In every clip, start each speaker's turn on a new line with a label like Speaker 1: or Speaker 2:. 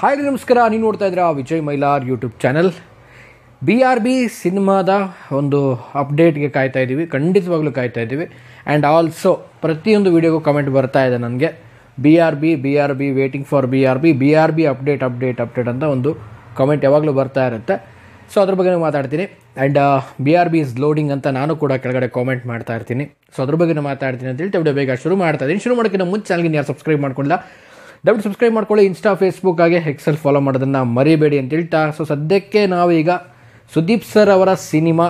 Speaker 1: Hi ನಮಸ್ಕಾರ, ನೀವು ನೋಡ್ತಾ ಇದ್ದೀರಾ Vijay Mylar YouTube channel. BRB ಸಿನಿಮಾದ ಒಂದು ಅಪ್ಡೇಟ್ಗೆ ಕಾಯ್ತಾ ಇದ್ದೀವಿ, ಖಂಡಿತವಾಗ್ಲೂ ಕಾಯ್ತಾ ಇದ್ದೀವಿ. ಆ್ಯಂಡ್ ಆಲ್ಸೋ ಪ್ರತಿಯೊಂದು ವಿಡಿಯೋಗೂ ಕಮೆಂಟ್ ಬರ್ತಾ ಇದೆ ನನಗೆ, BRB waiting for BRB update ಅಂತ ಒಂದು ಕಮೆಂಟ್ ಯಾವಾಗಲೂ ಬರ್ತಾ ಇರುತ್ತೆ. ಸೊ ಅದ್ರ ಬಗ್ಗೆ ಮಾತಾಡ್ತೀನಿ. ಆ್ಯಂಡ್ BRB ಇಸ್ ಲೋಡಿಂಗ್ ಅಂತ ನಾನು ಕೂಡ ಕೆಳಗಡೆ ಕಾಮೆಂಟ್ ಮಾಡ್ತಾ ಇರ್ತೀನಿ. ಸೊ ಅದ್ರ ಬಗ್ಗೆ ಮಾತಾಡ್ತೀನಿ ಅಂತ ಹೇಳ್ತಾ ವಿಡಿಯೋ ಬೇಗ ಶುರು ಮಾಡ್ತಾ ಇದ್ದೀನಿ. ಶುರು ಮಾಡೋಕ್ಕಿಂತ ಮುಂಚೆ ಚಾನಲ್ಗೆ ಯಾರು ಸಬ್ಸ್ಕ್ರೈಬ್ ಮಾಡ್ಕೊಳ್ಳಿಲ್ಲ, ದಯವಿಟ್ಟು ಸಬ್ಸ್ಕ್ರೈಬ್ ಮಾಡ್ಕೊಳ್ಳಿ. ಇನ್ಸ್ಟಾ, ಫೇಸ್ಬುಕ್ ಹಾಗೆ ಎಕ್ಸೆಲ್ ಫಾಲೋ ಮಾಡೋದನ್ನು ಮರಿಬೇಡಿ ಅಂತ ಹೇಳ್ತಾ, ಸೊ ಸದ್ಯಕ್ಕೆ ನಾವೀಗ ಸುದೀಪ್ ಸರ್ ಅವರ ಸಿನಿಮಾ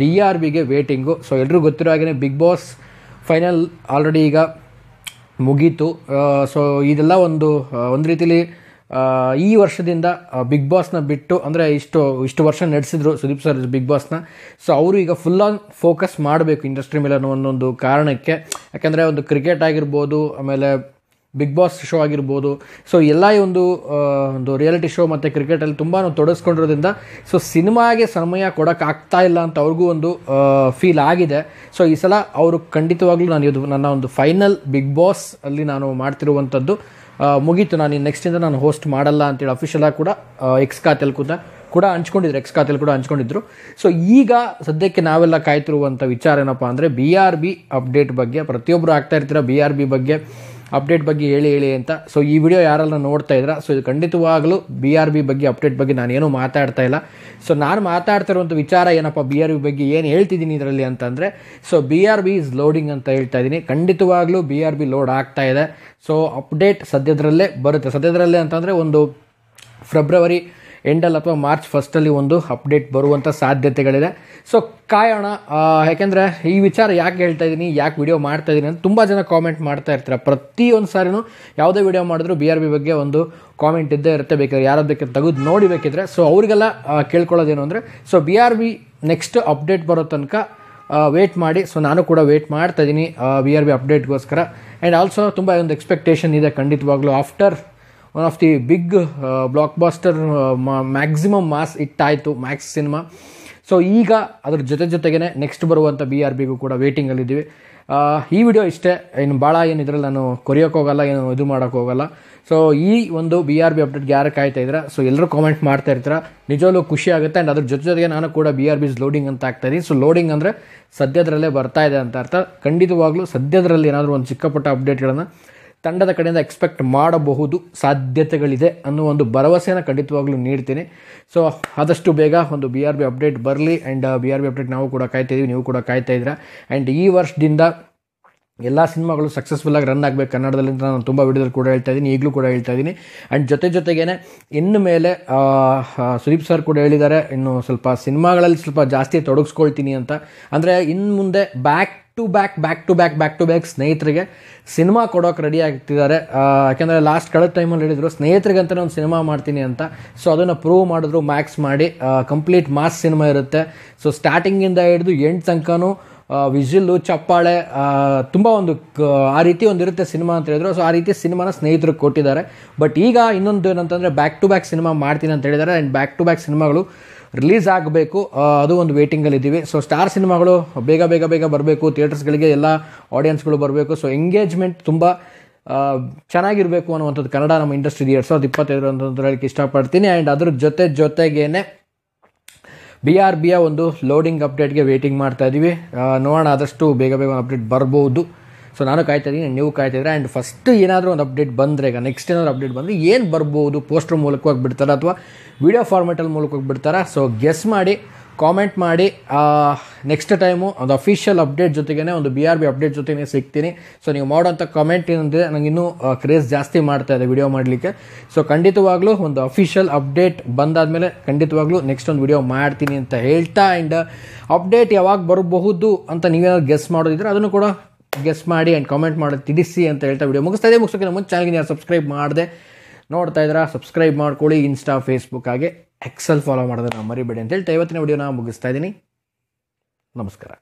Speaker 1: BRBಗೆ ವೇಟಿಂಗು. ಸೊ ಎಲ್ರಿಗೂ ಗೊತ್ತಿರೋ ಹಾಗೆ ಬಿಗ್ ಬಾಸ್ ಫೈನಲ್ ಆಲ್ರೆಡಿ ಈಗ ಮುಗೀತು. ಸೊ ಇದೆಲ್ಲ ಒಂದು ರೀತಿಲಿ ಈ ವರ್ಷದಿಂದ ಬಿಗ್ ಬಾಸ್ನ ಬಿಟ್ಟು, ಅಂದರೆ ಇಷ್ಟು ವರ್ಷ ನಡೆಸಿದ್ರು ಸುದೀಪ್ ಸರ್ ಬಿಗ್ ಬಾಸ್ನ. ಸೊ ಅವರು ಈಗ ಫುಲ್ ಆನ್ ಫೋಕಸ್ ಮಾಡಬೇಕು ಇಂಡಸ್ಟ್ರಿ ಮೇಲೆ ಅನ್ನೋ ಒಂದೊಂದು ಕಾರಣಕ್ಕೆ. ಯಾಕೆಂದರೆ ಒಂದು ಕ್ರಿಕೆಟ್ ಆಗಿರ್ಬೋದು, ಆಮೇಲೆ ಬಿಗ್ ಬಾಸ್ ಶೋ ಆಗಿರ್ಬೋದು, ಸೊ ಎಲ್ಲ ಒಂದು ರಿಯಾಲಿಟಿ ಶೋ ಮತ್ತು ಕ್ರಿಕೆಟಲ್ಲಿ ತುಂಬ ತೊಡಗಿಸ್ಕೊಂಡಿರೋದ್ರಿಂದ ಸೊ ಸಿನಿಮಾಗೆ ಸಮಯ ಕೊಡೋಕ್ಕಾಗ್ತಾ ಇಲ್ಲ ಅಂತ ಅವ್ರಿಗೂ ಒಂದು ಫೀಲ್ ಆಗಿದೆ. ಸೊ ಈ ಸಲ ಅವರು ಖಂಡಿತವಾಗ್ಲೂ ನನ್ನ ಒಂದು ಫೈನಲ್ ಬಿಗ್ ಬಾಸ್ ಅಲ್ಲಿ ನಾನು ಮಾಡ್ತಿರುವಂಥದ್ದು ಮುಗೀತು, ನಾನು ನೆಕ್ಸ್ಟಿಂದ ನಾನು ಹೋಸ್ಟ್ ಮಾಡಲ್ಲ ಅಂತೇಳಿ ಅಫಿಷಿಯಲಾಗಿ ಕೂಡ ಎಕ್ಸ್ ಖಾತೆಯಲ್ಲಿ ಕೂಡ ಹಂಚ್ಕೊಂಡಿದ್ರು. ಸೊ ಈಗ ಸದ್ಯಕ್ಕೆ ನಾವೆಲ್ಲ ಕಾಯ್ತಿರುವಂಥ ವಿಚಾರ ಏನಪ್ಪ ಅಂದರೆ BRB ಅಪ್ಡೇಟ್ ಬಗ್ಗೆ. ಪ್ರತಿಯೊಬ್ಬರು ಆಗ್ತಾ ಇರ್ತೀರ BRB ಬಗ್ಗೆ ಅಪ್ಡೇಟ್ ಬಗ್ಗೆ ಹೇಳಿ ಅಂತ. ಸೊ ಈ ವಿಡಿಯೋ ಯಾರೆಲ್ಲ ನೋಡ್ತಾ ಇದ್ದೀರಾ, ಸೊ ಇದು ಖಂಡಿತವಾಗಲೂ BRB ಬಗ್ಗೆ ಅಪ್ಡೇಟ್ ಬಗ್ಗೆ ನಾನೇನು ಮಾತಾಡ್ತಾ ಇಲ್ಲ. ಸೊ ನಾನು ಮಾತಾಡ್ತಾ ಇರುವಂಥ ವಿಚಾರ ಏನಪ್ಪ, BRB ಬಗ್ಗೆ ಏನು ಹೇಳ್ತಿದ್ದೀನಿ ಇದರಲ್ಲಿ ಅಂತಂದರೆ, ಸೊ BRB ಇಸ್ ಲೋಡಿಂಗ್ ಅಂತ ಹೇಳ್ತಾ ಇದ್ದೀನಿ. ಖಂಡಿತವಾಗ್ಲೂ BRB ಲೋಡ್ ಆಗ್ತಾ ಇದೆ. ಸೊ ಅಪ್ಡೇಟ್ ಸದ್ಯದರಲ್ಲೇ ಬರುತ್ತೆ. ಸದ್ಯದರಲ್ಲೇ ಅಂತಂದರೆ ಒಂದು ಫೆಬ್ರವರಿ ಎಂಡಲ್ಲಿ ಅಥವಾ ಮಾರ್ಚ್ ಫಸ್ಟಲ್ಲಿ ಒಂದು ಅಪ್ಡೇಟ್ ಬರುವಂಥ ಸಾಧ್ಯತೆಗಳಿದೆ. ಸೊ ಕಾಯೋಣ. ಯಾಕೆಂದರೆ ಈ ವಿಚಾರ ಯಾಕೆ ಹೇಳ್ತಾ ಇದ್ದೀನಿ, ಯಾಕೆ ವಿಡಿಯೋ ಮಾಡ್ತಾ ಇದ್ದೀನಿ ಅಂತ ತುಂಬ ಜನ ಕಾಮೆಂಟ್ ಮಾಡ್ತಾ ಇರ್ತಾರೆ. ಪ್ರತಿಯೊಂದು ಸಾರಿನೂ ಯಾವುದೇ ವಿಡಿಯೋ ಮಾಡಿದ್ರು BRB ಬಗ್ಗೆ ಒಂದು ಕಾಮೆಂಟ್ ಇದ್ದೇ ಇರುತ್ತೆ, ಬೇಕಾದ್ರೆ ಯಾರು ಬೇಕಾದ್ರೆ ತೆಗೆದು ನೋಡಿಬೇಕಿದ್ರೆ. ಸೊ ಅವರಿಗೆಲ್ಲ ಕೇಳ್ಕೊಳ್ಳೋದೇನು ಅಂದರೆ, ಸೊ BRB ನೆಕ್ಸ್ಟ್ ಅಪ್ಡೇಟ್ ಬರೋ ತನಕ ವೇಟ್ ಮಾಡಿ. ಸೊ ನಾನು ಕೂಡ ವೇಟ್ ಮಾಡ್ತಾ ಇದ್ದೀನಿ BRB ಅಪ್ಡೇಟ್ಗೋಸ್ಕರ. ಆ್ಯಂಡ್ ಆಲ್ಸೋ ತುಂಬ ಒಂದು ಎಕ್ಸ್ಪೆಕ್ಟೇಷನ್ ಇದೆ ಖಂಡಿತವಾಗ್ಲೂ. After one of the big blockbuster maximum mass ಇಟ್ಟಾಯಿತು ಮ್ಯಾಕ್ಸ್ ಸಿನಿಮಾ. ಸೊ ಈಗ ಅದ್ರ ಜೊತೆಗೇ ನೆಕ್ಸ್ಟ್ ಬರುವಂಥ BRBಗೂ ಕೂಡ ವೇಟಿಂಗಲ್ಲಿದ್ದೀವಿ. ಈ ವಿಡಿಯೋ ಇಷ್ಟೇ, ಇನ್ನು ಭಾಳ ಏನು ಇದರಲ್ಲಿ ನಾನು ಕೊರಿಯೋಕ್ಕೋಗಲ್ಲ, ಏನು ಇದು ಮಾಡೋಕ್ಕೋಗಲ್ಲ. ಸೊ ಈ ಒಂದು BRB ಅಪ್ಡೇಟ್ಗೆ ಯಾರು ಕಾಯ್ತಾ ಇದ್ದೀರಾ, ಸೊ ಎಲ್ಲರೂ ಕಾಮೆಂಟ್ ಮಾಡ್ತಾ ಇರ್ತೀರ, ನಿಜವಲ್ಲೂ ಖುಷಿ ಆಗುತ್ತೆ. ಆ್ಯಂಡ್ ಅದ್ರ ಜೊತೆಗೆ ನಾನು ಕೂಡ BRB ಇಸ್ ಲೋಡಿಂಗ್ ಅಂತ ಆಗ್ತಾಯಿದ್ದೀನಿ. ಸೊ ಲೋಡಿಂಗ್ ಅಂದರೆ ಸದ್ಯದರಲ್ಲೇ ಬರ್ತಾ ಇದೆ ಅಂತ ಅರ್ಥ. ಖಂಡಿತವಾಗ್ಲೂ ಸದ್ಯದರಲ್ಲಿ ಏನಾದರೂ ಒಂದು ಚಿಕ್ಕಪುಟ್ಟ ಅಪ್ಡೇಟ್ಗಳನ್ನು ತಂಡದ ಕಡೆಯಿಂದ ಎಕ್ಸ್ಪೆಕ್ಟ್ ಮಾಡಬಹುದು, ಸಾಧ್ಯತೆಗಳಿದೆ ಅನ್ನೋ ಒಂದು ಭರವಸೆನ ಖಂಡಿತವಾಗ್ಲೂ ನೀಡ್ತೀನಿ. ಸೊ ಆದಷ್ಟು ಬೇಗ ಒಂದು BRB ಅಪ್ಡೇಟ್ ಬರಲಿ. ಆ್ಯಂಡ್ BRB ಅಪ್ಡೇಟ್ ನಾವು ಕೂಡ ಕಾಯ್ತಾ ಇದ್ದೀವಿ, ನೀವು ಕೂಡ ಕಾಯ್ತಾ ಇದ್ದೀರಾ. ಆ್ಯಂಡ್ ಈ ವರ್ಷದಿಂದ ಎಲ್ಲ ಸಿನಿಮಾಗಳು ಸಕ್ಸಸ್ಫುಲ್ಲಾಗಿ ರನ್ ಆಗಬೇಕು ಕನ್ನಡದಲ್ಲಿ ಅಂತ ನಾನು ತುಂಬ ವಿಡಿಯೋದಲ್ಲಿ ಕೂಡ ಹೇಳ್ತಾ ಇದ್ದೀನಿ, ಈಗಲೂ ಕೂಡ ಹೇಳ್ತಾ ಇದ್ದೀನಿ. ಆ್ಯಂಡ್ ಜೊತೆಗೇ ಇನ್ನು ಮೇಲೆ ಸುದೀಪ್ ಸರ್ ಕೂಡ ಹೇಳಿದ್ದಾರೆ, ಇನ್ನು ಸ್ವಲ್ಪ ಸಿನಿಮಾಗಳಲ್ಲಿ ಸ್ವಲ್ಪ ಜಾಸ್ತಿ ತೊಡಗಿಸ್ಕೊಳ್ತೀನಿ ಅಂತ. ಅಂದರೆ ಇನ್ನು ಮುಂದೆ ಬ್ಯಾಕ್ ಟು ಬ್ಯಾಕ್ ಸ್ನೇಹಿತರಿಗೆ ಸಿನಿಮಾ ಕೊಡೋಕೆ ರೆಡಿ ಆಗ್ತಿದ್ದಾರೆ. ಯಾಕೆಂದರೆ ಲಾಸ್ಟ್ ಕಳೆದ ಟೈಮಲ್ಲಿ ಹೇಳಿದ್ರು ಸ್ನೇಹಿತರಿಗೆ ಅಂತಲೇ ಒಂದು ಸಿನಿಮಾ ಮಾಡ್ತೀನಿ ಅಂತ. ಸೊ ಅದನ್ನು ಪ್ರೂವ್ ಮಾಡಿದ್ರು, ಮ್ಯಾಕ್ಸ್ ಮಾಡಿ ಕಂಪ್ಲೀಟ್ ಮಾಸ್ ಸಿನಿಮಾ ಇರುತ್ತೆ. ಸೊ ಸ್ಟಾರ್ಟಿಂಗಿಂದ ಹಿಡಿದು ಎಂಡ್ ತನಕನೂ ವಿಜಿಲ್ಲು, ಚಪ್ಪಾಳೆ, ತುಂಬ ಒಂದು ಆ ರೀತಿ ಒಂದು ಇರುತ್ತೆ ಸಿನಿಮಾ ಅಂತ ಹೇಳಿದ್ರು. ಸೊ ಆ ರೀತಿ ಸಿನಿಮಾನ ಸ್ನೇಹಿತರಿಗೆ ಕೊಟ್ಟಿದ್ದಾರೆ. ಬಟ್ ಈಗ ಇನ್ನೊಂದು ಏನಂತಂದರೆ ಬ್ಯಾಕ್ ಟು ಬ್ಯಾಕ್ ಸಿನಿಮಾ ಮಾಡ್ತೀನಿ ಅಂತ ಹೇಳಿದ್ದಾರೆ. ಆ್ಯಂಡ್ ಬ್ಯಾಕ್ ಟು ಬ್ಯಾಕ್ ಸಿನಿಮಾಗಳು ರಿಲೀಸ್ ಆಗಬೇಕು, ಅದು ಒಂದು ವೇಟಿಂಗಲ್ಲಿದ್ದೀವಿ. ಸೊ ಸ್ಟಾರ್ ಸಿನಿಮಾಗಳು ಬೇಗ ಬರಬೇಕು, ಥಿಯೇಟರ್ಸ್ಗಳಿಗೆ ಎಲ್ಲ ಆಡಿಯನ್ಸ್ಗಳು ಬರಬೇಕು. ಸೊ ಎಂಗೇಜ್ಮೆಂಟ್ ತುಂಬ ಚೆನ್ನಾಗಿರಬೇಕು ಅನ್ನುವಂಥದ್ದು ಕನ್ನಡ ನಮ್ಮ ಇಂಡಸ್ಟ್ರಿ 2025 ಅಂತ ಹೇಳಕ್ಕೆ ಇಷ್ಟಪಡ್ತೀನಿ. ಆ್ಯಂಡ್ ಅದ್ರ ಜೊತೆಗೇನೆ BRBಯ ಒಂದು ಲೋಡಿಂಗ್ ಅಪ್ಡೇಟ್ಗೆ ವೇಟಿಂಗ್ ಮಾಡ್ತಾ ಇದ್ದೀವಿ. ನೋಡೋಣ, ಆದಷ್ಟು ಬೇಗ ಅಪ್ಡೇಟ್ ಬರ್ಬೋದು. ಸೊ ನಾನು ಕಾಯ್ತಾ ಇದ್ದೀನಿ, ನೀವು ಕಾಯ್ತಾ ಇದ್ದೀರಾ. ಆ್ಯಂಡ್ ಫಸ್ಟ್ ಏನಾದರೂ ಒಂದು ಅಪ್ಡೇಟ್ ಬಂದರೆ, ಈಗ ನೆಕ್ಸ್ಟ್ ಏನಾದರೂ ಅಪ್ಡೇಟ್ ಬಂದರೆ ಏನು ಬರ್ಬೋದು, ಪೋಸ್ಟರ್ ಮೂಲಕವಾಗಿ ಬಿಡ್ತಾರಾ ಅಥವಾ ವಿಡಿಯೋ ಫಾರ್ಮೆಟಲ್ಲಿ ಮೂಲಕವಾಗಿ ಬಿಡ್ತಾರಾ, ಸೊ ಗೆಸ್ ಮಾಡಿ ಕಾಮೆಂಟ್ ಮಾಡಿ. ನೆಕ್ಸ್ಟ್ ಟೈಮು ಒಂದು ಅಫಿಷಿಯಲ್ ಅಪ್ಡೇಟ್ ಜೊತೆಗೇ ಒಂದು BRB ಅಪ್ಡೇಟ್ ಜೊತೆಗೇ ಸಿಗ್ತೀನಿ. ಸೊ ನೀವು ಮಾಡೋಂಥ ಕಾಮೆಂಟ್ ಏನಂದರೆ ನನಗೆ ಇನ್ನೂ ಕ್ರೇಜ್ ಜಾಸ್ತಿ ಮಾಡ್ತಾ ಇದೆ ವಿಡಿಯೋ ಮಾಡಲಿಕ್ಕೆ. ಸೊ ಖಂಡಿತವಾಗ್ಲೂ ಒಂದು ಅಫಿಷಿಯಲ್ ಅಪ್ಡೇಟ್ ಬಂದಾದಮೇಲೆ ಖಂಡಿತವಾಗ್ಲೂ ನೆಕ್ಸ್ಟ್ ಒಂದು ವಿಡಿಯೋ ಮಾಡ್ತೀನಿ ಅಂತ ಹೇಳ್ತಾ. ಆ್ಯಂಡ್ ಅಪ್ಡೇಟ್ ಯಾವಾಗ ಬರಬಹುದು ಅಂತ ನೀವೇನಾದ್ರು ಗೆಸ್ ಮಾಡೋದಿದ್ರೆ ಅದನ್ನು ಕೂಡ ಗೆಸ್ ಮಾಡಿ ಆ್ಯಂಡ್ ಕಾಮೆಂಟ್ ಮಾಡೋದು ತಿಳಿಸಿ ಅಂತ ಹೇಳ್ತಾ ವಿಡಿಯೋ ಮುಗಿಸೋಕೆ ಮುಂಚೆ ಚಾನಲ್ಗೆ ಯಾರು ಸಬ್ಸ್ಕ್ರೈಬ್ ಮಾಡದೆ ನೋಡ್ತಾ ಇದ್ದೀರಾ, ಸಬ್ಸ್ಕ್ರೈಬ್ ಮಾಡ್ಕೊಳ್ಳಿ. ಇನ್ಸ್ಟಾ, ಫೇಸ್ಬುಕ್ ಹಾಗೆ ಎಕ್ಸೆಲ್ ಫಾಲೋ ಮಾಡೋದನ್ನ ಮರಿಬೇಡಿ ಅಂತ ಹೇಳ್ತಾ ಇವತ್ತಿನ ವಿಡಿಯೋನ ಮುಗಿಸ್ತಾ ಇದ್ದೀನಿ. ನಮಸ್ಕಾರ.